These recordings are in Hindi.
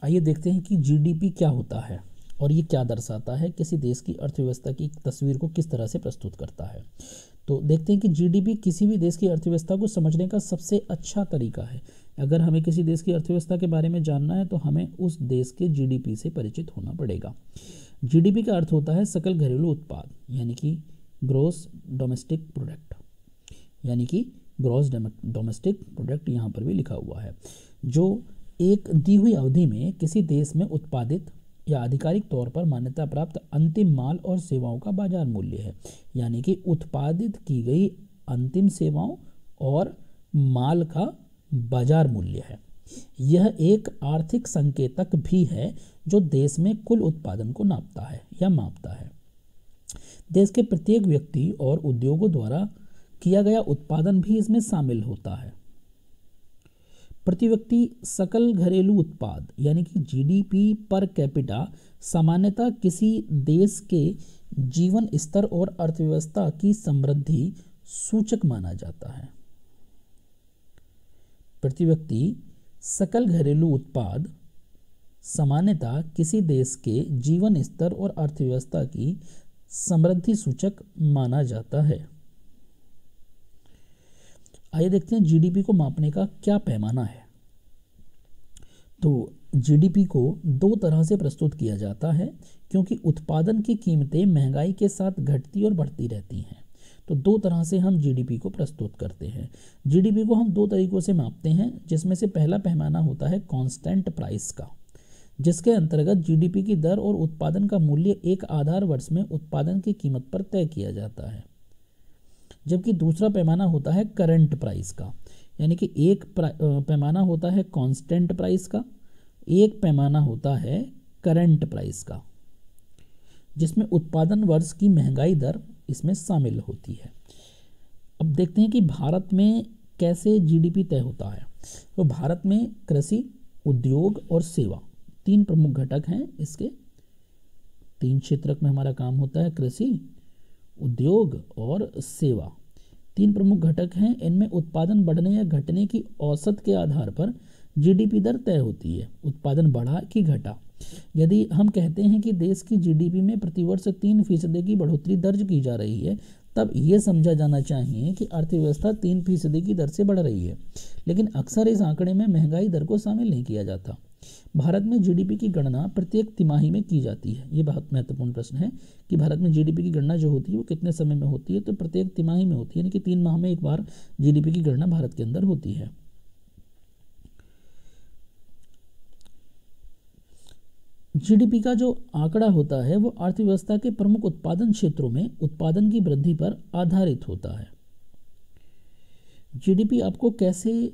आइए देखते हैं कि जीडीपी क्या होता है और ये क्या दर्शाता है, किसी देश की अर्थव्यवस्था की तस्वीर को किस तरह से प्रस्तुत करता है। तो देखते हैं कि जीडीपी किसी भी देश की अर्थव्यवस्था को समझने का सबसे अच्छा तरीका है। अगर हमें किसी देश की अर्थव्यवस्था के बारे में जानना है तो हमें उस देश के जीडीपी से परिचित होना पड़ेगा। जीडीपी का अर्थ होता है सकल घरेलू उत्पाद, यानी कि ग्रॉस डोमेस्टिक प्रोडक्ट, यानी कि ग्रॉस डोमेस्टिक प्रोडक्ट यहाँ पर भी लिखा हुआ है, जो एक दी हुई अवधि में किसी देश में उत्पादित या आधिकारिक तौर पर मान्यता प्राप्त अंतिम माल और सेवाओं का बाजार मूल्य है। यानी कि उत्पादित की गई अंतिम सेवाओं और माल का बाजार मूल्य है। यह एक आर्थिक संकेतक भी है जो देश में कुल उत्पादन को नापता है या मापता है। देश के प्रत्येक व्यक्ति और उद्योगों द्वारा किया गया उत्पादन भी इसमें शामिल होता है। प्रति व्यक्ति सकल घरेलू उत्पाद यानी कि जीडीपी पर कैपिटा सामान्यतः किसी देश के जीवन स्तर और अर्थव्यवस्था की समृद्धि सूचक माना जाता है। प्रति व्यक्ति सकल घरेलू उत्पाद सामान्यतः किसी देश के जीवन स्तर और अर्थव्यवस्था की समृद्धि सूचक माना जाता है। आइए देखते हैं जीडीपी को मापने का क्या पैमाना है। तो जीडीपी को दो तरह से प्रस्तुत किया जाता है, क्योंकि उत्पादन की कीमतें महंगाई के साथ घटती और बढ़ती रहती हैं। तो दो तरह से हम जीडीपी को प्रस्तुत करते हैं। जीडीपी को हम दो तरीकों से मापते हैं, जिसमें से पहला पैमाना होता है कांस्टेंट प्राइस का, जिसके अंतर्गत जीडीपी की दर और उत्पादन का मूल्य एक आधार वर्ष में उत्पादन की कीमत पर तय किया जाता है। जबकि दूसरा पैमाना होता है करंट प्राइस का, यानी कि एक पैमाना होता है कांस्टेंट प्राइस का, एक पैमाना होता है करंट प्राइस का, जिसमें उत्पादन वर्ष की महंगाई दर इसमें शामिल होती है। अब देखते हैं कि भारत में कैसे जीडीपी तय होता है। तो भारत में कृषि, उद्योग और सेवा तीन प्रमुख घटक हैं। इसके तीन क्षेत्रक में हमारा काम होता है, कृषि, उद्योग और सेवा। तीन प्रमुख घटक हैं। इनमें उत्पादन बढ़ने या घटने की औसत के आधार पर जीडीपी दर तय होती है। उत्पादन बढ़ा कि घटा। यदि हम कहते हैं कि देश की जीडीपी में प्रतिवर्ष 3% की बढ़ोतरी दर्ज की जा रही है, तब यह समझा जाना चाहिए कि अर्थव्यवस्था 3% की दर से बढ़ रही है। लेकिन अक्सर इस आंकड़े में महंगाई दर को शामिल नहीं किया जाता। भारत में जीडीपी की गणना प्रत्येक तिमाही में की जाती है। ये बहुत महत्वपूर्ण प्रश्न है कि भारत में जीडीपी की गणना जो होती है वो कितने समय में होती है। तो प्रत्येक तिमाही में होती है, यानी कि 3 माह में एक बार जीडीपी की गणना भारत के अंदर होती है। जीडीपी का जो आंकड़ा होता है वो अर्थव्यवस्था के प्रमुख उत्पादन क्षेत्रों में उत्पादन की वृद्धि पर आधारित होता है। जीडीपी आपको कैसे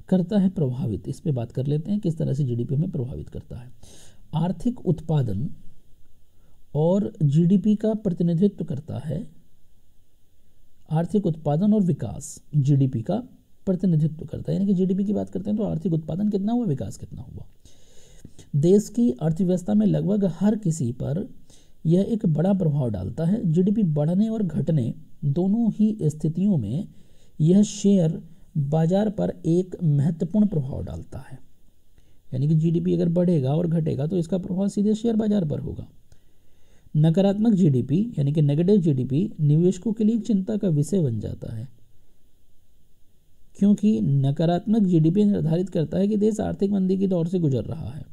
करता है प्रभावित, इस पे बात कर लेते हैं, किस तरह से जीडीपी में प्रभावित करता है। आर्थिक उत्पादन और जीडीपी का प्रतिनिधित्व करता है। आर्थिक उत्पादन और विकास जीडीपी का प्रतिनिधित्व करता है। यानी कि जीडीपी की बात करते हैं तो आर्थिक उत्पादन कितना हुआ, विकास कितना हुआ। देश की अर्थव्यवस्था में लगभग हर किसी पर यह एक बड़ा प्रभाव डालता है। जीडीपी बढ़ने और घटने दोनों ही स्थितियों में यह शेयर बाजार पर एक महत्वपूर्ण प्रभाव डालता है। यानी कि जीडीपी अगर बढ़ेगा और घटेगा तो इसका प्रभाव सीधे शेयर बाजार पर होगा। नकारात्मक जीडीपी यानी कि नेगेटिव जीडीपी निवेशकों के लिए चिंता का विषय बन जाता है, क्योंकि नकारात्मक जीडीपी निर्धारित करता है कि देश आर्थिक मंदी की दौर से गुजर रहा है।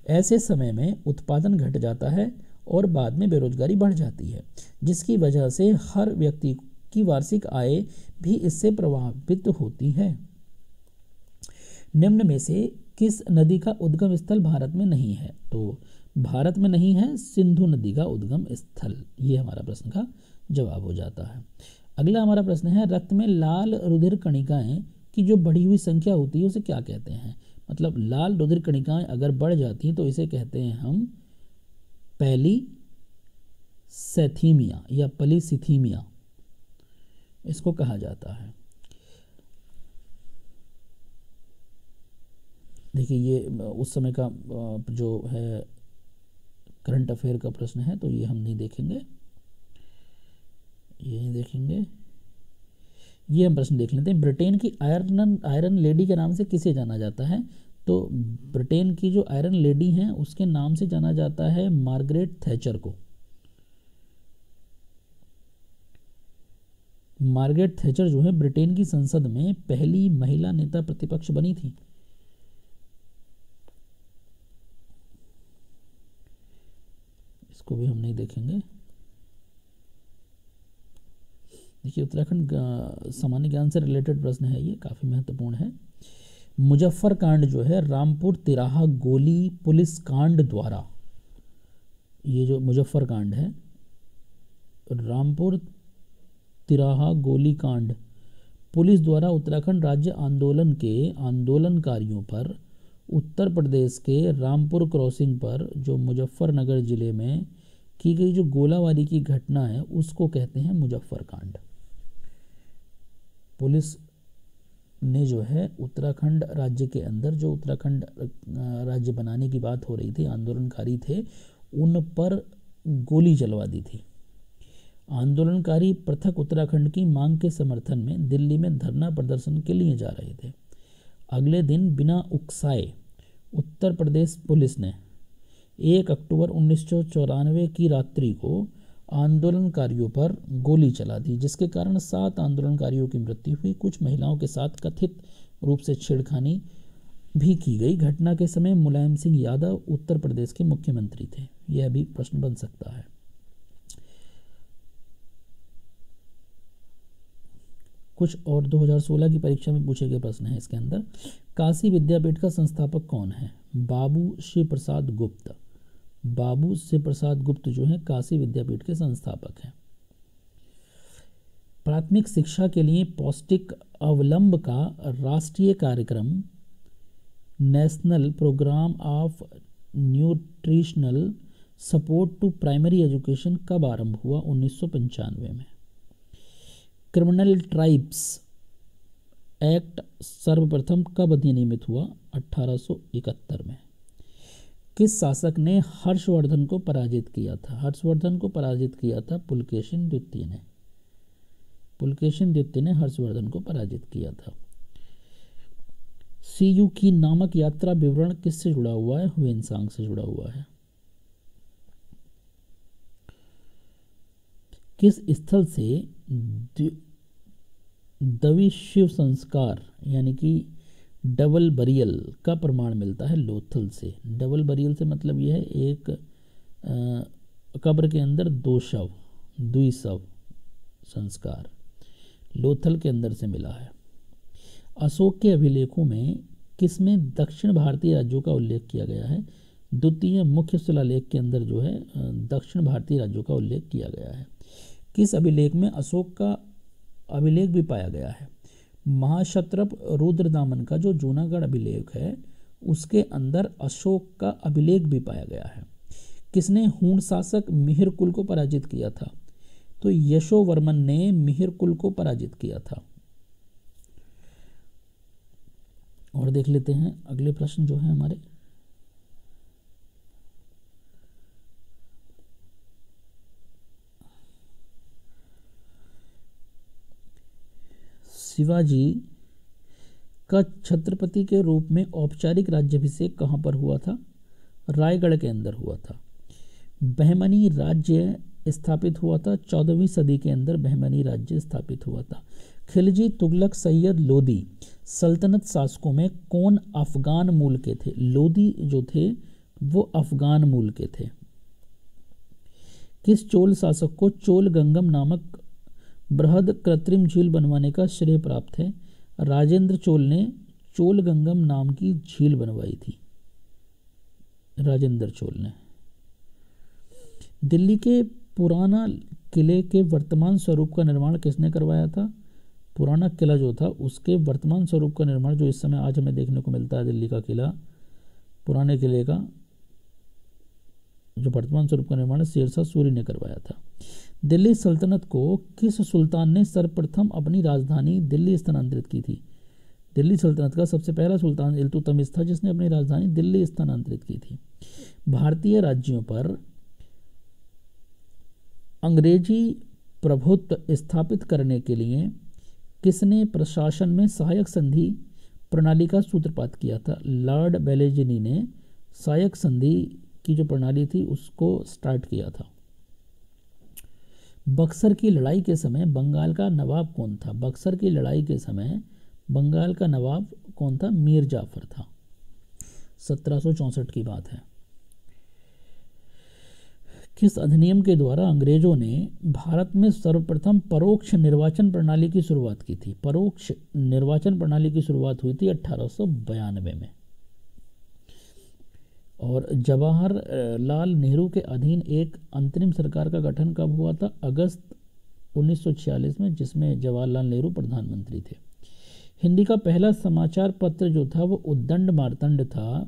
ऐसे समय में उत्पादन घट जाता है और बाद में बेरोजगारी बढ़ जाती है, जिसकी वजह से हर व्यक्ति की वार्षिक आय भी इससे प्रभावित होती है। निम्न में से किस नदी का उद्गम स्थल भारत में नहीं है? तो भारत में नहीं है सिंधु नदी का उद्गम स्थल। ये हमारा प्रश्न का जवाब हो जाता है। अगला हमारा प्रश्न है, रक्त में लाल रुधिर कणिकाएं की जो बढ़ी हुई संख्या होती है उसे क्या कहते हैं? मतलब लाल रुधिर कणिकाएं अगर बढ़ जाती हैं तो इसे कहते हैं हम पैलीसेथीमिया या पॉलीसिथीमिया, इसको कहा जाता है। देखिए ये उस समय का जो है करंट अफेयर का प्रश्न है, तो ये हम नहीं देखेंगे, ये नहीं देखेंगे। ये हम प्रश्न देख लेते हैं। ब्रिटेन की आयरन लेडी के नाम से किसे जाना जाता है? तो ब्रिटेन की जो आयरन लेडी हैं उसके नाम से जाना जाता है मार्गरेट थैचर को। मार्गरेट थैचर जो है ब्रिटेन की संसद में पहली महिला नेता प्रतिपक्ष बनी थी। इसको भी हम नहीं देखेंगे। देखिए उत्तराखंड सामान्य ज्ञान से रिलेटेड प्रश्न है, ये काफ़ी महत्वपूर्ण है। मुजफ्फर कांड जो है रामपुर तिराहा गोली पुलिस कांड द्वारा, ये जो मुजफ्फर कांड है रामपुर तिराहा गोली कांड पुलिस द्वारा उत्तराखंड राज्य आंदोलन के आंदोलनकारियों पर उत्तर प्रदेश के रामपुर क्रॉसिंग पर जो मुजफ्फरनगर जिले में की गई जो गोलाबारी की घटना है उसको कहते हैं मुजफ्फर कांड। पुलिस ने जो है उत्तराखंड राज्य के अंदर जो उत्तराखंड राज्य बनाने की बात हो रही थी, आंदोलनकारी थे, उन पर गोली चलवा दी थी। आंदोलनकारी पृथक उत्तराखंड की मांग के समर्थन में दिल्ली में धरना प्रदर्शन के लिए जा रहे थे। अगले दिन बिना उकसाए उत्तर प्रदेश पुलिस ने 1 अक्टूबर 1994 की रात्रि को आंदोलनकारियों पर गोली चला दी, जिसके कारण 7 आंदोलनकारियों की मृत्यु हुई। कुछ महिलाओं के साथ कथित रूप से छेड़खानी भी की गई। घटना के समय मुलायम सिंह यादव उत्तर प्रदेश के मुख्यमंत्री थे। यह भी प्रश्न बन सकता है। कुछ और 2016 की परीक्षा में पूछे गए प्रश्न है इसके अंदर। काशी विद्यापीठ का संस्थापक कौन है? बाबू शिव प्रसाद गुप्त। बाबू शिव प्रसाद गुप्त जो है काशी विद्यापीठ के संस्थापक हैं। प्राथमिक शिक्षा के लिए पौष्टिक अवलंब का राष्ट्रीय कार्यक्रम national programme of nutritional support to primary education कब आरंभ हुआ? 1995 में। क्रिमिनल ट्राइब्स एक्ट सर्वप्रथम कब अधिनियमित हुआ? 1871 में। किस शासक ने हर्षवर्धन को पराजित किया था? हर्षवर्धन को पराजित किया था पुलकेशिन द्वितीय ने। पुलकेशिन द्वितीय ने हर्षवर्धन को पराजित किया था। सीयू की नामक यात्रा विवरण किससे जुड़ा हुआ है? ह्वेनसांग से जुड़ा हुआ है। किस स्थल से दवी शिव संस्कार यानी कि डबल बरियल का प्रमाण मिलता है? लोथल से। डबल बरियल से मतलब यह है एक कब्र के अंदर 2 शव, द्विशव संस्कार लोथल के अंदर से मिला है। अशोक के अभिलेखों में किसमें दक्षिण भारतीय राज्यों का उल्लेख किया गया है? द्वितीय मुख्य शिलालेख के अंदर जो है दक्षिण भारतीय राज्यों का उल्लेख किया गया है। किस अभिलेख में अशोक का अभिलेख भी पाया गया है? महाक्षत्रप रुद्रदामन का जो जूनागढ़ अभिलेख है उसके अंदर अशोक का अभिलेख भी पाया गया है। किसने हूण शासक मिहिर कुल को पराजित किया था? तो यशोवर्मन ने मिहिर कुल को पराजित किया था। और देख लेते हैं अगले प्रश्न जो है हमारे। शिवाजी का छत्रपति के रूप में औपचारिक राज्याभिषेक कहाँ पर हुआ था? रायगढ़ के अंदर हुआ था। बहमनी राज्य स्थापित हुआ था 14वीं सदी के अंदर। बहमनी राज्य स्थापित हुआ था। खिलजी तुगलक सैयद लोदी सल्तनत शासकों में कौन अफगान मूल के थे? लोदी जो थे वो अफगान मूल के थे। किस चोल शासक को चोल गंगम नामक बृहद कृत्रिम झील बनवाने का श्रेय प्राप्त है? राजेंद्र चोल ने चोल गंगम नाम की झील बनवाई थी। राजेंद्र चोल ने। दिल्ली के पुराना किले के वर्तमान स्वरूप का निर्माण किसने करवाया था? पुराना किला जो था उसके वर्तमान स्वरूप का निर्माण जो इस समय आज हमें देखने को मिलता है दिल्ली का किला, पुराने किले का जो वर्तमान स्वरूप का निर्माण शेरशाह सूरी ने करवाया था। दिल्ली सल्तनत को किस सुल्तान ने सर्वप्रथम अपनी राजधानी दिल्ली स्थानांतरित की थी? दिल्ली सल्तनत का सबसे पहला सुल्तान इल्तुतमिश था जिसने अपनी राजधानी दिल्ली स्थानांतरित की थी। भारतीय राज्यों पर अंग्रेजी प्रभुत्व स्थापित करने के लिए किसने प्रशासन में सहायक संधि प्रणाली का सूत्रपात किया था? लॉर्ड बेलेजिनी ने सायक संधि की जो प्रणाली थी उसको स्टार्ट किया था। बक्सर की लड़ाई के समय बंगाल का नवाब कौन था? बक्सर की लड़ाई के समय बंगाल का नवाब कौन था? मीर जाफर था। 1764 की बात है। किस अधिनियम के द्वारा अंग्रेजों ने भारत में सर्वप्रथम परोक्ष निर्वाचन प्रणाली की शुरुआत की थी? परोक्ष निर्वाचन प्रणाली की शुरुआत हुई थी 1892 में। और जवाहरलाल नेहरू के अधीन एक अंतरिम सरकार का गठन कब हुआ था? अगस्त 1946 में, जिसमें जवाहरलाल नेहरू प्रधानमंत्री थे। हिंदी का पहला समाचार पत्र जो था वो उद्दंड मार्तंड था।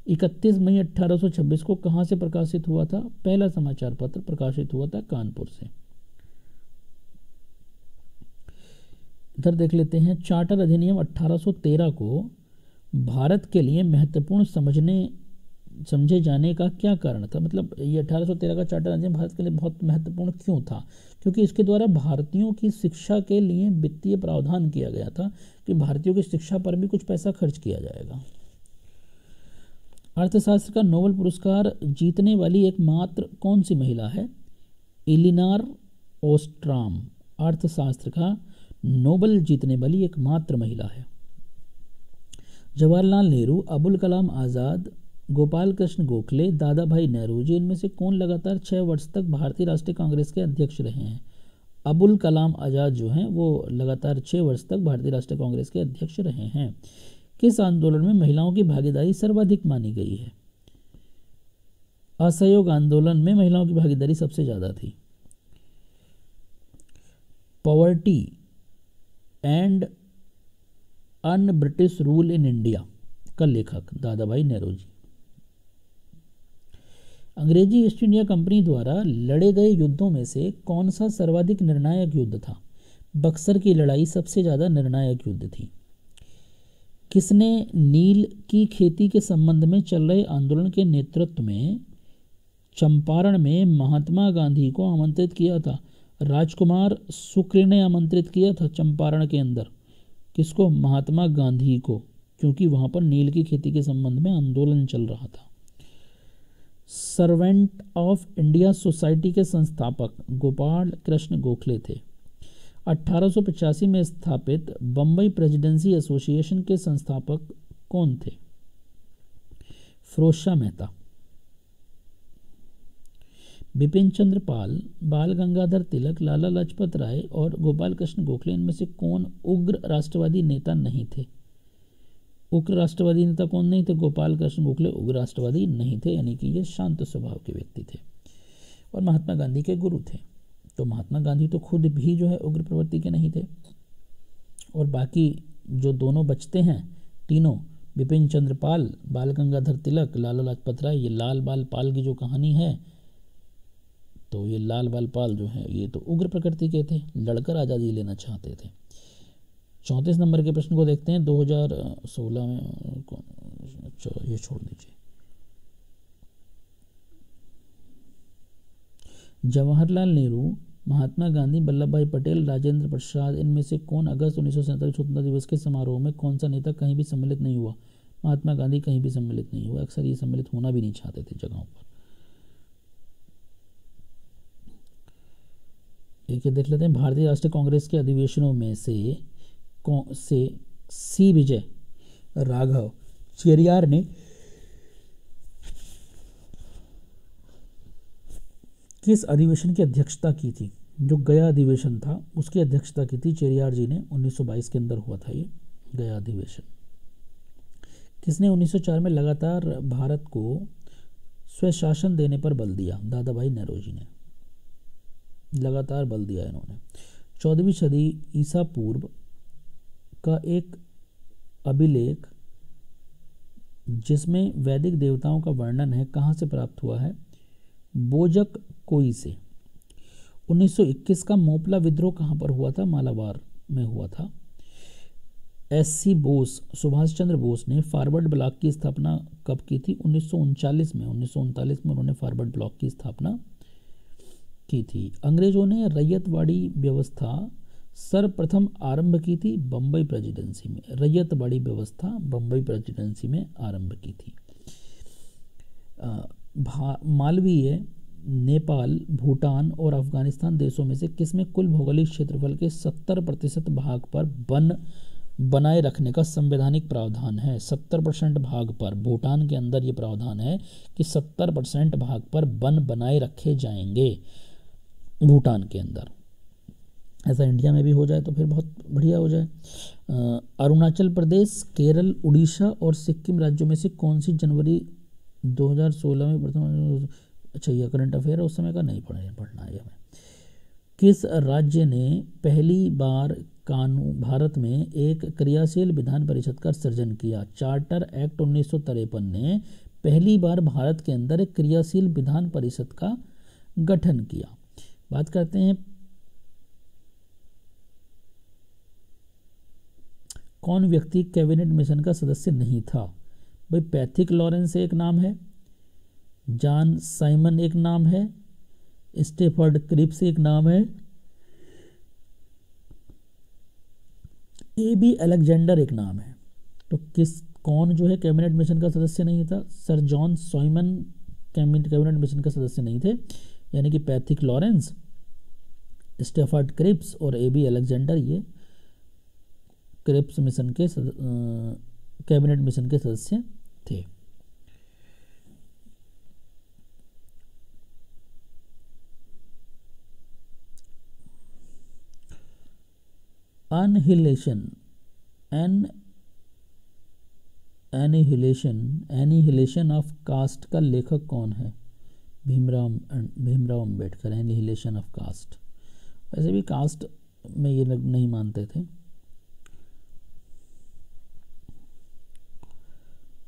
31 मई 1826 को कहाँ से प्रकाशित हुआ था? पहला समाचार पत्र प्रकाशित हुआ था कानपुर से। इधर देख लेते हैं, चार्टर अधिनियम 1813 को भारत के लिए महत्वपूर्ण समझे जाने का क्या कारण था? मतलब ये 1813 का चार्टर अधिनियम भारत के लिए बहुत महत्वपूर्ण क्यों था? क्योंकि इसके द्वारा भारतीयों की शिक्षा के लिए वित्तीय प्रावधान किया गया था कि भारतीयों की शिक्षा पर भी कुछ पैसा खर्च किया जाएगा। अर्थशास्त्र का नोबेल पुरस्कार जीतने वाली एकमात्र कौन सी महिला है? इलिनॉर ओस्ट्राम अर्थशास्त्र का नोबेल जीतने वाली एकमात्र महिला है। जवाहरलाल नेहरू, अबुल कलाम आज़ाद, गोपाल कृष्ण गोखले, दादा भाई नौरोजी, इनमें से कौन लगातार 6 वर्ष तक भारतीय राष्ट्रीय कांग्रेस के अध्यक्ष रहे हैं? अबुल कलाम आज़ाद जो हैं वो लगातार 6 वर्ष तक भारतीय राष्ट्रीय कांग्रेस के अध्यक्ष रहे हैं। किस आंदोलन में महिलाओं की भागीदारी सर्वाधिक मानी गई है? असहयोग आंदोलन में महिलाओं की भागीदारी सबसे ज्यादा थी। Poverty and un British rule in India का लेखक दादा भाई नौरोजी। अंग्रेजी ईस्ट इंडिया कंपनी द्वारा लड़े गए युद्धों में से कौन सा सर्वाधिक निर्णायक युद्ध था? बक्सर की लड़ाई सबसे ज्यादा निर्णायक युद्ध थी। किसने नील की खेती के संबंध में चल रहे आंदोलन के नेतृत्व में चंपारण में महात्मा गांधी को आमंत्रित किया था? राजकुमार शुक्ल ने आमंत्रित किया था चंपारण के अंदर। किसको? महात्मा गांधी को, क्योंकि वहां पर नील की खेती के संबंध में आंदोलन चल रहा था। सर्वेंट ऑफ इंडिया सोसाइटी के संस्थापक गोपाल कृष्ण गोखले थे। 1885 में स्थापित बम्बई प्रेसिडेंसी एसोसिएशन के संस्थापक कौन थे? फिरोज शाह मेहता। बिपिन चंद्र पाल, बाल गंगाधर तिलक, लाला लाजपत राय और गोपाल कृष्ण गोखले, इनमें से कौन उग्र राष्ट्रवादी नेता नहीं थे? उग्र राष्ट्रवादी नेता कौन नहीं थे? गोपाल कृष्ण गोखले उग्र राष्ट्रवादी नहीं थे, यानी कि ये शांत स्वभाव के व्यक्ति थे और महात्मा गांधी के गुरु थे। तो महात्मा गांधी तो खुद भी जो है उग्र प्रवृत्ति के नहीं थे। और बाकी जो दोनों बचते हैं तीनों, बिपिन चंद्र पाल, बाल गंगाधर तिलक, लाला लाजपत राय, ये लाल बाल पाल की जो कहानी है, तो ये लाल बाल पाल जो है ये तो उग्र प्रकृति के थे, लड़कर आज़ादी लेना चाहते थे। 34 नंबर के प्रश्न को देखते हैं। 2016 में ये छोड़ दीजिए। जवाहरलाल नेहरू, महात्मा गांधी, वल्लभ भाई पटेल, राजेंद्र प्रसाद, इनमें से कौन अगस्त 1947 स्वतंत्रता दिवस के समारोह में कौन सा नेता कहीं भी सम्मिलित नहीं हुआ? महात्मा गांधी कहीं भी सम्मिलित नहीं हुआ। अक्सर ये सम्मिलित होना भी नहीं चाहते थे जगहों पर। एक देख लेते हैं, भारतीय राष्ट्रीय कांग्रेस के अधिवेशनों में से सी विजय राघव चेरियार ने किस अधिवेशन की अध्यक्षता की थी? जो गया अधिवेशन था उसकी अध्यक्षता की थी चेरियार जी ने। 1922 के अंदर हुआ था ये गया अधिवेशन। किसने 1904 में लगातार भारत को स्वशासन देने पर बल दिया? दादा भाई नौरोजी ने लगातार बल दिया इन्होंने। 14वीं सदी ईसा पूर्व का एक अभिलेख जिसमें वैदिक देवताओं का वर्णन है कहाँ से प्राप्त हुआ है? बोजक कोई से। 1921 का मोपला विद्रोह कहाँ पर हुआ था? मालाबार में हुआ था। एससी बोस, सुभाष चंद्र बोस ने फॉरवर्ड ब्लॉक की स्थापना कब की थी? 1939 में। 1939 में उन्होंने फॉरवर्ड ब्लॉक की स्थापना की थी। अंग्रेजों ने रैयतवाड़ी व्यवस्था सर्वप्रथम आरंभ की थी बम्बई प्रेसिडेंसी में। रैयत बाड़ी व्यवस्था बम्बई प्रेसिडेंसी में आरंभ की थी। मालवीय, नेपाल, भूटान और अफगानिस्तान देशों में से किसमें कुल भौगोलिक क्षेत्रफल के 70% भाग पर वन बनाए रखने का संवैधानिक प्रावधान है? 70% भाग पर, भूटान के अंदर ये प्रावधान है कि 70% भाग पर वन बनाए रखे जाएंगे भूटान के अंदर। ऐसा इंडिया में भी हो जाए तो फिर बहुत बढ़िया हो जाए। अरुणाचल प्रदेश, केरल, उड़ीसा और सिक्किम राज्यों में से कौन सी जनवरी 2016 में प्रथम, अच्छा ये करंट अफेयर है, उस समय का नहीं पढ़ना है हमें। किस राज्य ने पहली बार भारत में एक क्रियाशील विधान परिषद का सृजन किया? चार्टर एक्ट 1953 ने पहली बार भारत के अंदर एक क्रियाशील विधान परिषद का गठन किया। बात करते हैं कौन व्यक्ति कैबिनेट मिशन का सदस्य नहीं था? भाई पैथिक लॉरेंस एक नाम है, जॉन साइमन एक नाम है, स्टेफर्ड क्रिप्स एक नाम है, ए.बी. अलेक्जेंडर एक नाम है। तो कौन जो है कैबिनेट मिशन का सदस्य नहीं था? Sir John Simon cabinet mission का सदस्य नहीं थे, यानी कि पैथिक लॉरेंस, स्टेफर्ड क्रिप्स और ए.बी. अलेक्जेंडर ये क्रिप्स मिशन के कैबिनेट मिशन के सदस्य थे। एनिहिलेशन ऑफ कास्ट का लेखक कौन है? Bhimrao Ambedkar. Annihilation of caste, वैसे भी कास्ट में ये लोग नहीं मानते थे।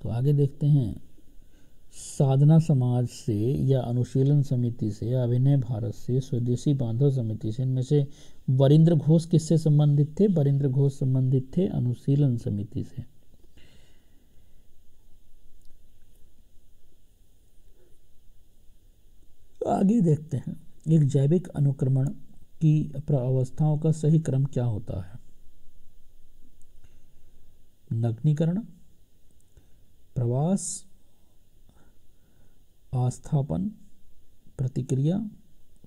तो आगे देखते हैं, साधना समाज से या अनुशीलन समिति से या अभिनय भारत से, स्वदेशी बांधव समिति से, इनमें से वरिंद्र घोष किससे संबंधित थे? वरिंद्र घोष संबंधित थे अनुशीलन समिति से। आगे देखते हैं, एक जैविक अनुक्रमण की अवस्थाओं का सही क्रम क्या होता है? नग्नीकरण, प्रवास, आस्थापन, प्रतिक्रिया,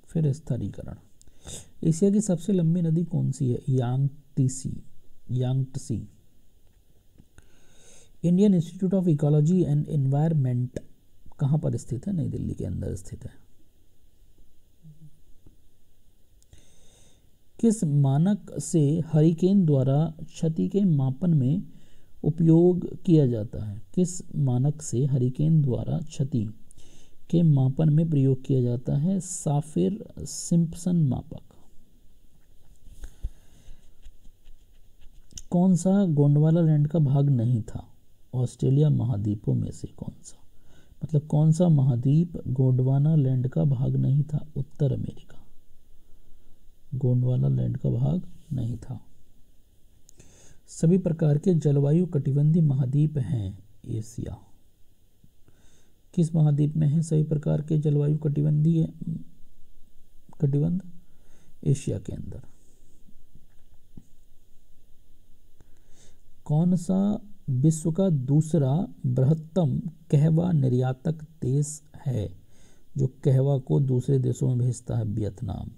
फिर स्थिरीकरण। एशिया की सबसे लंबी नदी कौन सी है? Yangtze. Indian Institute of Ecology and Environment कहाँ पर स्थित है? नई दिल्ली के अंदर स्थित है। किस मानक से हरिकेन द्वारा क्षति के मापन में उपयोग किया जाता है? किस मानक से हरिकेन द्वारा क्षति के मापन में प्रयोग किया जाता है? साफिर सिम्पसन मापक। कौन सा गोंडवाना लैंड का भाग नहीं था? ऑस्ट्रेलिया महाद्वीपों में से कौन सा? मतलब कौन सा महाद्वीप गोंडवाना लैंड का भाग नहीं था? उत्तर अमेरिका गोंडवाना लैंड का भाग नहीं था। सभी प्रकार के जलवायु कटिबंधीय महाद्वीप हैं एशिया। किस महाद्वीप में है सभी प्रकार के जलवायु कटिबंध? एशिया के अंदर। कौन सा विश्व का दूसरा बृहत्तम कहवा निर्यातक देश है जो कहवा को दूसरे देशों में भेजता है? वियतनाम।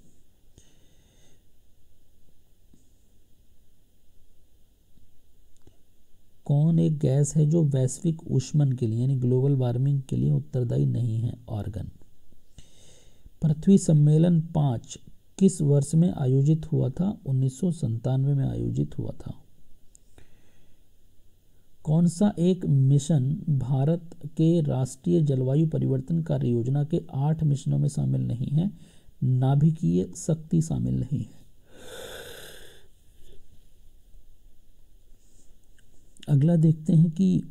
कौन एक गैस है जो वैश्विक ऊष्मन के लिए यानी ग्लोबल वार्मिंग के लिए उत्तरदायी नहीं है? आर्गन। पृथ्वी सम्मेलन 5 किस वर्ष में आयोजित हुआ था? 1997 में आयोजित हुआ था। कौन सा एक मिशन भारत के राष्ट्रीय जलवायु परिवर्तन कार्य योजना के 8 मिशनों में शामिल नहीं है? नाभिकीय शक्ति शामिल नहीं है। अगला देखते हैं कि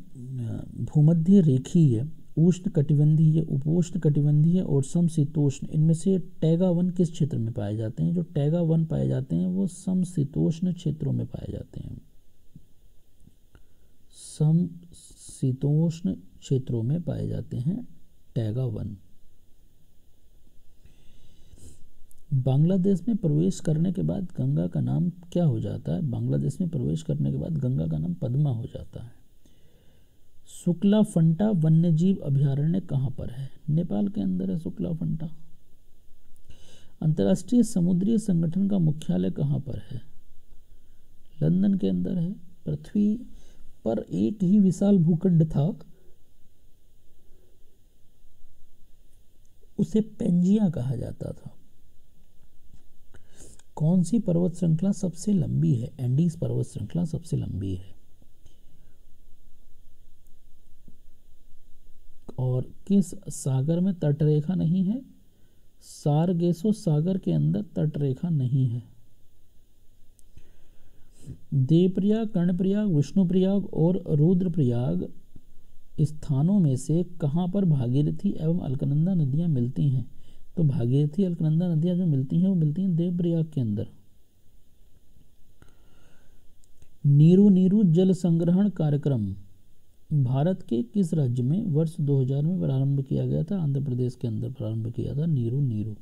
भूमध्य रेखीय, उष्ण कटिबंधीय, उपोष्ण कटिबंधीय और समशीतोष्ण, इनमें से टैगा वन किस क्षेत्र में पाए जाते हैं? जो टैगा वन पाए जाते हैं वो समशीतोष्ण क्षेत्रों में पाए जाते हैं। समशीतोष्ण क्षेत्रों में पाए जाते हैं टैगा वन। बांग्लादेश में प्रवेश करने के बाद गंगा का नाम क्या हो जाता है? बांग्लादेश में प्रवेश करने के बाद गंगा का नाम पद्मा हो जाता है। शुक्ला फंटा वन्यजीव अभयारण्य कहाँ पर है? नेपाल के अंदर है शुक्ला फंटा। अंतर्राष्ट्रीय समुद्री संगठन का मुख्यालय कहाँ पर है? लंदन के अंदर है। पृथ्वी पर एक ही विशाल भूखंड था, उसे पेंजिया कहा जाता था। कौन सी पर्वत श्रृंखला सबसे लंबी है? एंडीज पर्वत श्रृंखला सबसे लंबी है। और किस सागर में तटरेखा नहीं है? सारगेसो सागर के अंदर तटरेखा नहीं है। देवप्रयाग, कर्णप्रयाग, विष्णुप्रयाग और रुद्रप्रयाग स्थानों में से कहाँ पर भागीरथी एवं अलकनंदा नदियां मिलती हैं? तो भागीरथी अलकनंदा नदियां जो मिलती हैं वो मिलती हैं देवप्रयाग के अंदर। नीरू नीरू जल संग्रहण कार्यक्रम भारत के किस राज्य में वर्ष 2000 में प्रारंभ किया गया था? आंध्र प्रदेश के अंदर प्रारंभ किया था नीरू नीरू।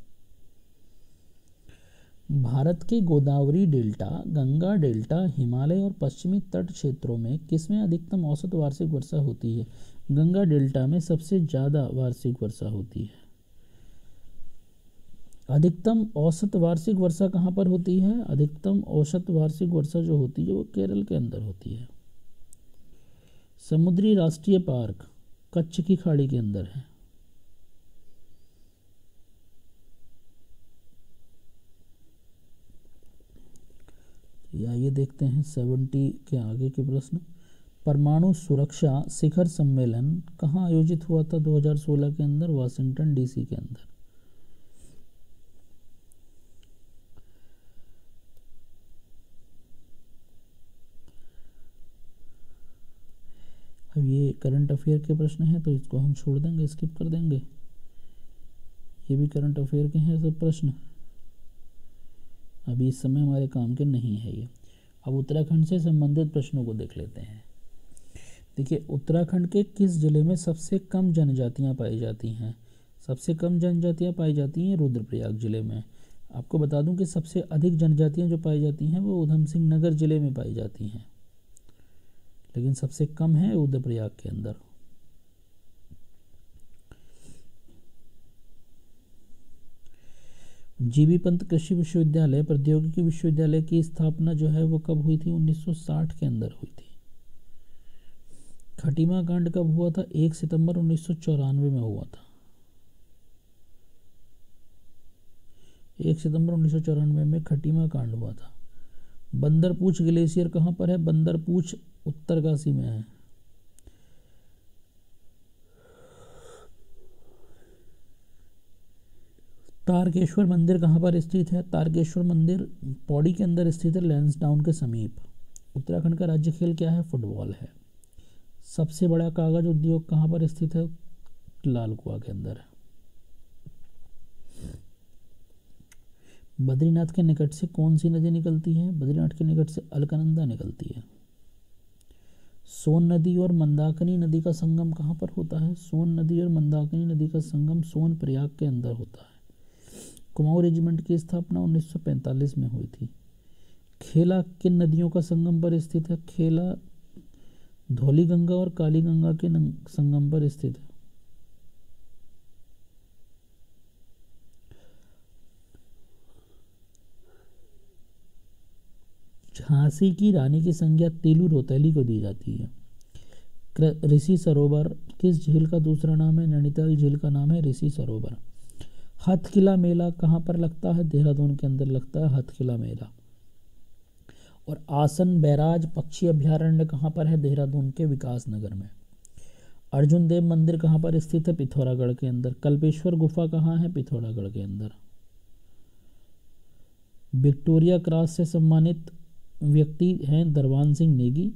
भारत के गोदावरी डेल्टा, गंगा डेल्टा, हिमालय और पश्चिमी तट क्षेत्रों में किसमें अधिकतम औसत वार्षिक वर्षा होती है? गंगा डेल्टा में सबसे ज़्यादा वार्षिक वर्षा होती है। अधिकतम औसत वार्षिक वर्षा कहाँ पर होती है? अधिकतम औसत वार्षिक वर्षा जो होती है वो केरल के अंदर होती है। समुद्री राष्ट्रीय पार्क कच्छ की खाड़ी के अंदर है। या ये देखते हैं 70 के आगे के प्रश्न। परमाणु सुरक्षा शिखर सम्मेलन कहाँ आयोजित हुआ था 2016 के अंदर? वाशिंगटन डीसी के अंदर। अब ये करंट अफेयर के प्रश्न हैं तो इसको हम छोड़ देंगे, स्किप कर देंगे। ये भी करंट अफेयर के हैं सब प्रश्न, अभी इस समय हमारे काम के नहीं है ये। अब उत्तराखंड से संबंधित प्रश्नों को देख लेते हैं। देखिए, उत्तराखंड के किस जिले में सबसे कम जनजातियां पाई जाती हैं? सबसे कम जनजातियां पाई जाती हैं रुद्रप्रयाग जिले में। आपको बता दूं कि सबसे अधिक जनजातियां जो पाई जाती हैं वो उधम सिंह नगर जिले में पाई जाती हैं, लेकिन सबसे कम है रुद्रप्रयाग के अंदर। जीबी पंत कृषि विश्वविद्यालय प्रौद्योगिकी विश्वविद्यालय की स्थापना जो है वो कब हुई थी? 1960 के अंदर हुई थी। खटीमा कांड कब हुआ था? 1 सितंबर 1994 में हुआ था। 1 सितंबर 1994 में खटीमा कांड हुआ था। बंदरपूछ ग्लेशियर कहाँ पर है? बंदरपूछ उत्तरकाशी में है। तारकेश्वर मंदिर कहाँ पर स्थित है? तारकेश्वर मंदिर पौड़ी के अंदर स्थित है, लैंसडाउन के समीप। उत्तराखंड का राज्य खेल क्या है? फुटबॉल है। सबसे बड़ा कागज उद्योग कहाँ पर स्थित है? लाल कुआं के अंदर है। बद्रीनाथ के निकट से कौन सी नदी निकलती है? बद्रीनाथ के निकट से अलकनंदा निकलती है। सोन नदी और मंदाकिनी नदी का संगम कहाँ पर होता है? सोन नदी और मंदाकिनी नदी का संगम सोन प्रयाग के अंदर होता है। कुमाऊं रेजिमेंट की स्थापना 1945 में हुई थी। खेला किन नदियों का संगम पर स्थित है? खेला धौली गंगा और काली गंगा के संगम पर स्थित है। झांसी की रानी की संज्ञा तेलू रोतैली को दी जाती है। ऋषि सरोवर किस झील का दूसरा नाम है? नैनीताल झील का नाम है ऋषि सरोवर। हथकिला मेला कहाँ पर लगता है? देहरादून के अंदर लगता है हथकिला मेला। और आसन बैराज पक्षी अभ्यारण्य कहाँ पर है? देहरादून के विकास नगर में। अर्जुन देव मंदिर कहाँ पर स्थित है? पिथौरागढ़ के अंदर। कल्पेश्वर गुफा कहाँ है? पिथौरागढ़ के अंदर। विक्टोरिया क्रॉस से सम्मानित व्यक्ति हैं दरबान सिंह नेगी।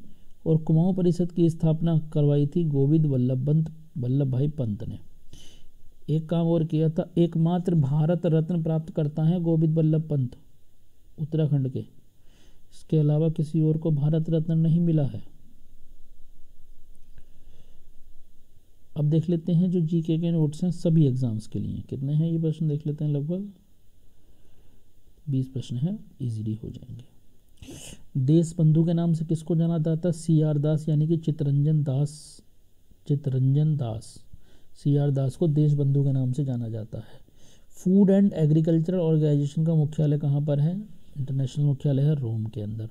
और कुमाऊं परिषद की स्थापना करवाई थी गोविंद वल्लभ भाई पंत ने। एक काम और किया था, एकमात्र भारत रत्न प्राप्त करता है गोविंद वल्लभ पंत उत्तराखंड के। इसके अलावा किसी और को भारत रत्न नहीं मिला है। अब देख लेते हैं जो जीके के नोट्स हैं सभी एग्जाम्स के लिए कितने हैं ये प्रश्न देख लेते हैं। लगभग 20 प्रश्न है, इजीली हो जाएंगे। देश बंधु के नाम से किसको जाना जाता है? CR दास यानी कि चित्तरंजन दास CR दास को देश बंधु के नाम से जाना जाता है। फूड एंड एग्रीकल्चरल ऑर्गेनाइजेशन का मुख्यालय कहाँ पर है? इंटरनेशनल मुख्यालय है रोम के अंदर।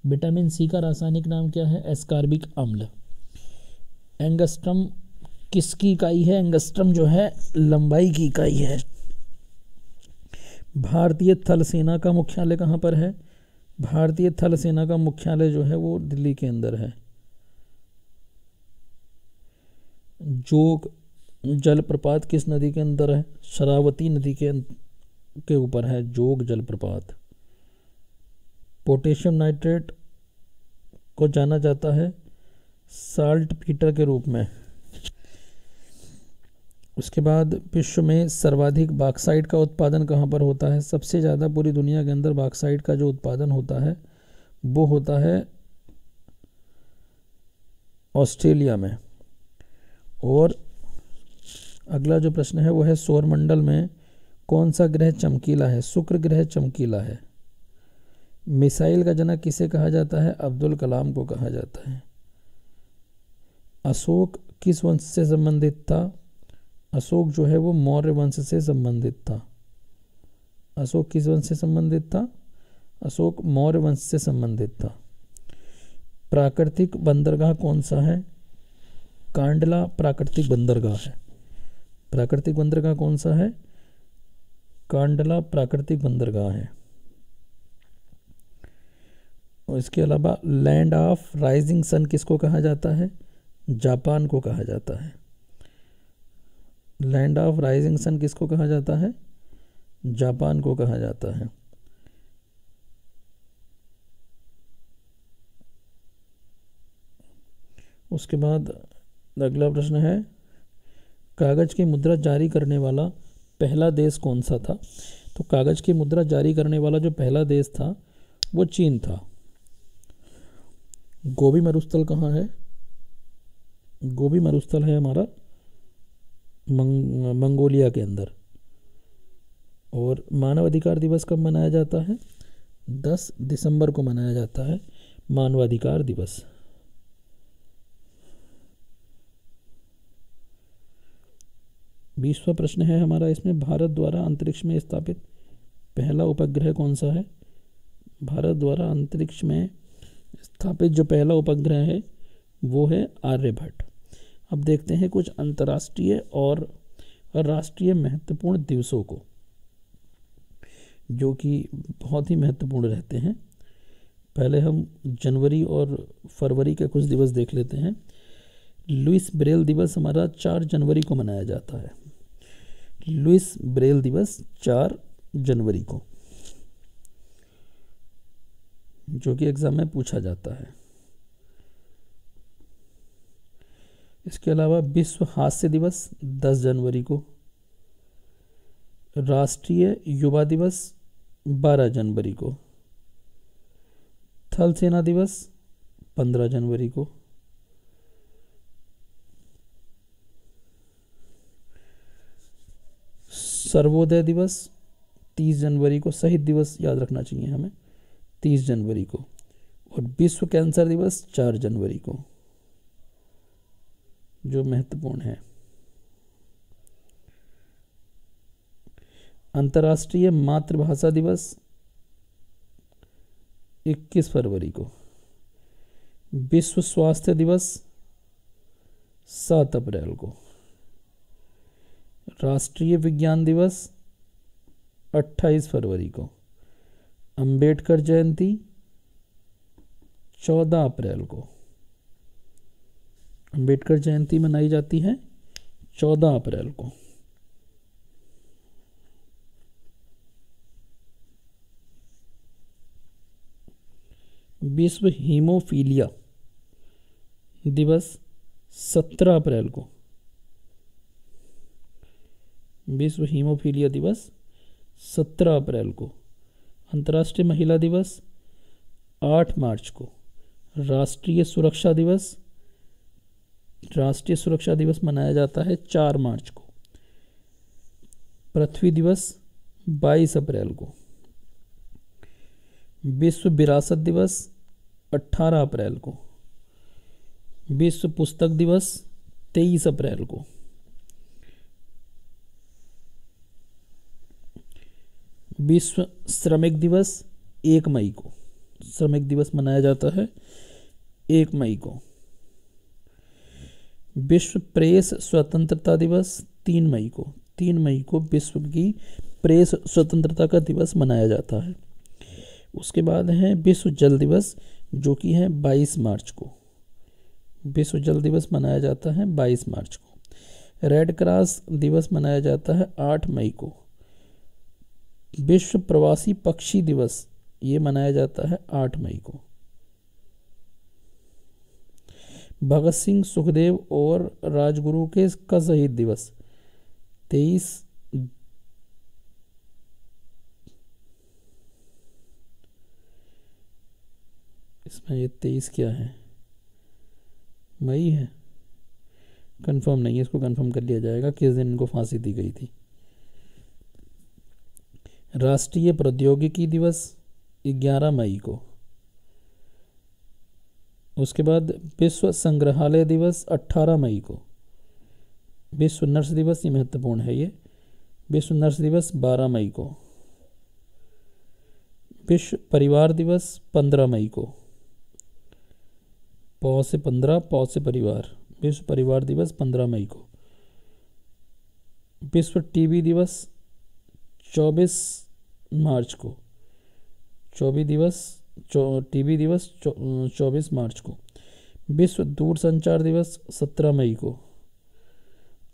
विटामिन सी का रासायनिक नाम क्या है? एस्कॉर्बिक अम्ल। एंगस्ट्रम किसकी इकाई है? एंगस्ट्रम जो है लंबाई की इकाई है। भारतीय थल सेना का मुख्यालय कहाँ पर है? भारतीय थल सेना का मुख्यालय जो है वो दिल्ली के अंदर है। जोग जलप्रपात किस नदी के अंदर है? शरावती नदी के ऊपर है जोग जलप्रपात। पोटेशियम नाइट्रेट को जाना जाता है साल्ट पीटर के रूप में। उसके बाद विश्व में सर्वाधिक बॉक्साइट का उत्पादन कहाँ पर होता है? सबसे ज़्यादा पूरी दुनिया के अंदर बॉक्साइट का जो उत्पादन होता है वो होता है ऑस्ट्रेलिया में। और अगला जो प्रश्न है वो है सौरमंडल में कौन सा ग्रह चमकीला है? शुक्र ग्रह चमकीला है। मिसाइल का जनक किसे कहा जाता है? अब्दुल कलाम को कहा जाता है। अशोक किस वंश से संबंधित था? अशोक जो है वो मौर्य वंश से संबंधित था। अशोक किस वंश से संबंधित था? अशोक मौर्य वंश से संबंधित था। प्राकृतिक बंदरगाह कौन सा है? कांडला प्राकृतिक बंदरगाह है। प्राकृतिक बंदरगाह कौन सा है? कांडला प्राकृतिक बंदरगाह है। और इसके अलावा लैंड ऑफ राइजिंग सन किसको कहा जाता है? जापान को कहा जाता है। लैंड ऑफ राइजिंग सन किसको कहा जाता है? जापान को कहा जाता है। उसके बाद अगला प्रश्न है कागज की मुद्रा जारी करने वाला पहला देश कौन सा था? तो कागज की मुद्रा जारी करने वाला जो पहला देश था वो चीन था। गोबी मरुस्थल कहाँ है? गोबी मरुस्थल है हमारा मंगोलिया के अंदर। और मानव अधिकार दिवस कब मनाया जाता है? 10 दिसंबर को मनाया जाता है मानवाधिकार दिवस। बीसवां प्रश्न है हमारा इसमें भारत द्वारा अंतरिक्ष में स्थापित पहला उपग्रह कौन सा है? भारत द्वारा अंतरिक्ष में स्थापित जो पहला उपग्रह है वो है आर्यभट्ट। अब देखते हैं कुछ अंतर्राष्ट्रीय और राष्ट्रीय महत्वपूर्ण दिवसों को जो कि बहुत ही महत्वपूर्ण रहते हैं। पहले हम जनवरी और फरवरी के कुछ दिवस देख लेते हैं। लुइस ब्रेल दिवस हमारा 4 जनवरी को मनाया जाता है। लुइस ब्रेल दिवस 4 जनवरी को, जो कि एग्जाम में पूछा जाता है। इसके अलावा विश्व हास्य दिवस 10 जनवरी को। राष्ट्रीय युवा दिवस 12 जनवरी को। थल सेना दिवस 15 जनवरी को। सर्वोदय दिवस 30 जनवरी को। शहीद दिवस याद रखना चाहिए हमें 30 जनवरी को। और विश्व कैंसर दिवस 4 जनवरी को, जो महत्वपूर्ण है। अंतर्राष्ट्रीय मातृभाषा दिवस 21 फरवरी को। विश्व स्वास्थ्य दिवस 7 अप्रैल को। राष्ट्रीय विज्ञान दिवस 28 फरवरी को। अंबेडकर जयंती 14 अप्रैल को। अंबेडकर जयंती मनाई जाती है 14 अप्रैल को। विश्व हीमोफीलिया दिवस 17 अप्रैल को। विश्व हीमोफीलिया दिवस 17 अप्रैल को। अंतर्राष्ट्रीय महिला दिवस 8 मार्च को। राष्ट्रीय सुरक्षा दिवस मनाया जाता है 4 मार्च को। पृथ्वी दिवस 22 अप्रैल को। विश्व विरासत दिवस 18 अप्रैल को। विश्व पुस्तक दिवस 23 अप्रैल को। विश्व श्रमिक दिवस 1 मई को। श्रमिक दिवस मनाया जाता है 1 मई को। विश्व प्रेस स्वतंत्रता दिवस 3 मई को। 3 मई को विश्व की प्रेस स्वतंत्रता का दिवस मनाया जाता है। उसके बाद है विश्व जल दिवस, जो कि है 22 मार्च को। विश्व जल दिवस मनाया जाता है 22 मार्च को। रेड क्रॉस दिवस मनाया जाता है 8 मई को। विश्व प्रवासी पक्षी दिवस ये मनाया जाता है 8 मई को। भगत सिंह, सुखदेव और राजगुरु के का शहीद दिवस 23 इसमें ये 23 क्या है, मई है, कंफर्म नहीं है, इसको कंफर्म कर लिया जाएगा किस दिन इनको फांसी दी गई थी। राष्ट्रीय प्रौद्योगिकी दिवस 11 मई को। उसके बाद विश्व संग्रहालय दिवस 18 मई को। विश्व नर्स दिवस, ये महत्वपूर्ण है, ये विश्व नर्स दिवस 12 मई को। विश्व परिवार दिवस 15 मई को। पौ से 15, पौ से परिवार, विश्व परिवार दिवस 15 मई को। विश्व टीबी दिवस 24 मार्च को। टीबी दिवस 24 मार्च को। विश्व दूरसंचार दिवस 17 मई को।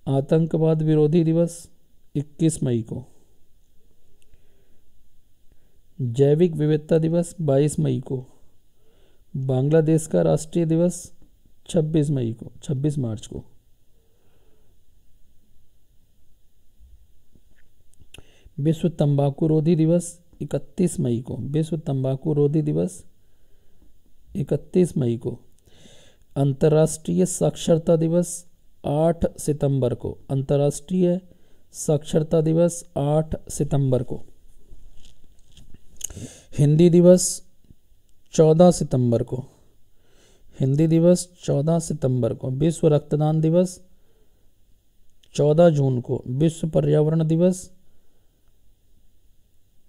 आतंकवाद विरोधी दिवस 21 मई को। जैविक विविधता दिवस 22 मई को। बांग्लादेश का राष्ट्रीय दिवस 26 मार्च को। विश्व तंबाकू रोधी दिवस 31 मई को। विश्व तंबाकू रोधी दिवस 31 मई को। अंतर्राष्ट्रीय साक्षरता दिवस 8 सितंबर को। अंतर्राष्ट्रीय साक्षरता दिवस 8 सितंबर को। हिंदी दिवस 14 सितंबर को। हिंदी दिवस 14 सितंबर को। विश्व रक्तदान दिवस 14 जून को। विश्व पर्यावरण दिवस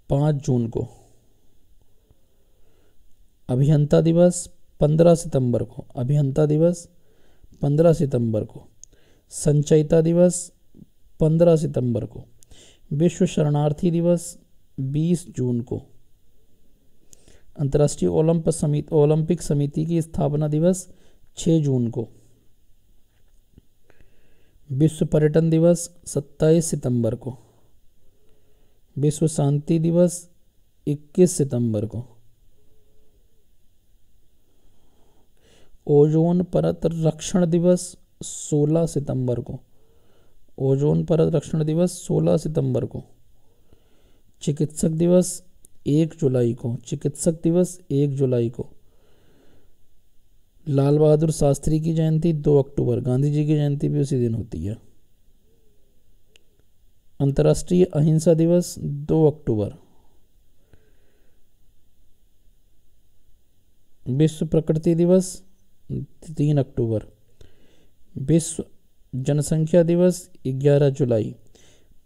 5 जून को। अभियंता दिवस 15 सितंबर को। अभियंता दिवस 15 सितंबर को। संचयिता दिवस 15 सितंबर को। विश्व शरणार्थी दिवस 20 जून को। अंतर्राष्ट्रीय ओलंपिक समिति की स्थापना दिवस 6 जून को। विश्व पर्यटन दिवस 27 सितंबर को। विश्व शांति दिवस 21 सितंबर को। ओजोन परत रक्षण दिवस 16 सितंबर को। ओजोन परत रक्षण दिवस 16 सितंबर को। चिकित्सक दिवस 1 जुलाई को। चिकित्सक दिवस 1 जुलाई को। लाल बहादुर शास्त्री की जयंती 2 अक्टूबर। गांधी जी की जयंती भी उसी दिन होती है। अंतर्राष्ट्रीय अहिंसा दिवस 2 अक्टूबर। विश्व प्रकृति दिवस 3 अक्टूबर। विश्व जनसंख्या दिवस 11 जुलाई।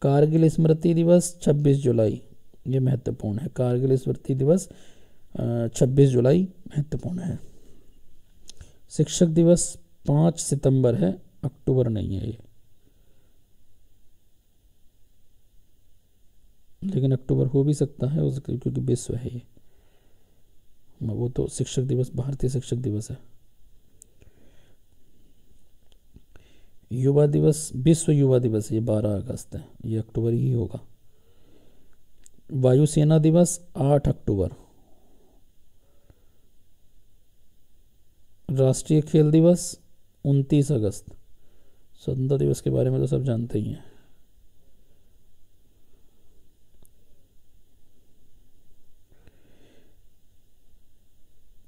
कारगिल स्मृति दिवस 26 जुलाई। ये महत्वपूर्ण है। कारगिल स्मृति दिवस 26 जुलाई महत्वपूर्ण है। शिक्षक दिवस 5 सितंबर है, अक्टूबर नहीं है ये, लेकिन अक्टूबर हो भी सकता है उसके, क्योंकि विश्व है ये। वो तो शिक्षक दिवस भारतीय शिक्षक दिवस है। युवा दिवस, विश्व युवा दिवस ये 12 अगस्त है, ये अक्टूबर ही होगा। वायुसेना दिवस 8 अक्टूबर। राष्ट्रीय खेल दिवस 29 अगस्त। स्वतंत्रता दिवस के बारे में तो सब जानते ही हैं।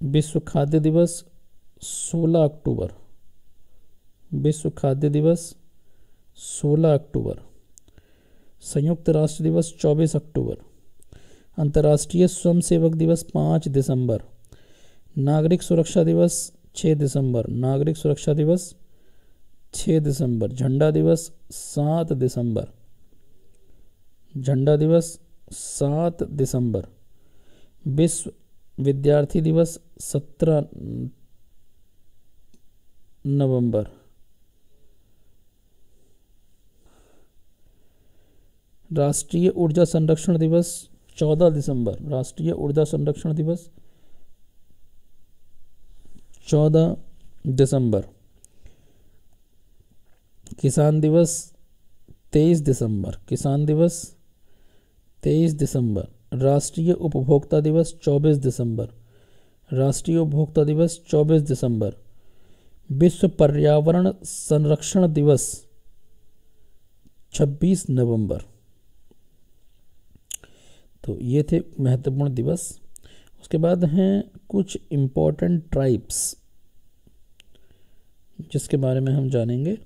विश्व खाद्य दिवस 16 अक्टूबर। विश्व खाद्य दिवस 16 अक्टूबर। संयुक्त राष्ट्र दिवस 24 अक्टूबर। अंतर्राष्ट्रीय स्वयंसेवक दिवस 5 दिसंबर। नागरिक सुरक्षा दिवस 6 दिसंबर। नागरिक सुरक्षा दिवस 6 दिसंबर। झंडा दिवस 7 दिसंबर। झंडा दिवस 7 दिसंबर। विश्व विद्यार्थी दिवस 17 नवंबर। राष्ट्रीय ऊर्जा संरक्षण दिवस 14 दिसंबर। राष्ट्रीय ऊर्जा संरक्षण दिवस 14 दिसंबर। किसान दिवस 23 दिसंबर। किसान दिवस 23 दिसंबर। राष्ट्रीय उपभोक्ता दिवस 24 दिसंबर। राष्ट्रीय उपभोक्ता दिवस 24 दिसंबर। विश्व पर्यावरण संरक्षण दिवस 26 नवंबर। तो ये थे महत्वपूर्ण दिवस। उसके बाद हैं कुछ इम्पोर्टेंट ट्राइब्स जिसके बारे में हम जानेंगे।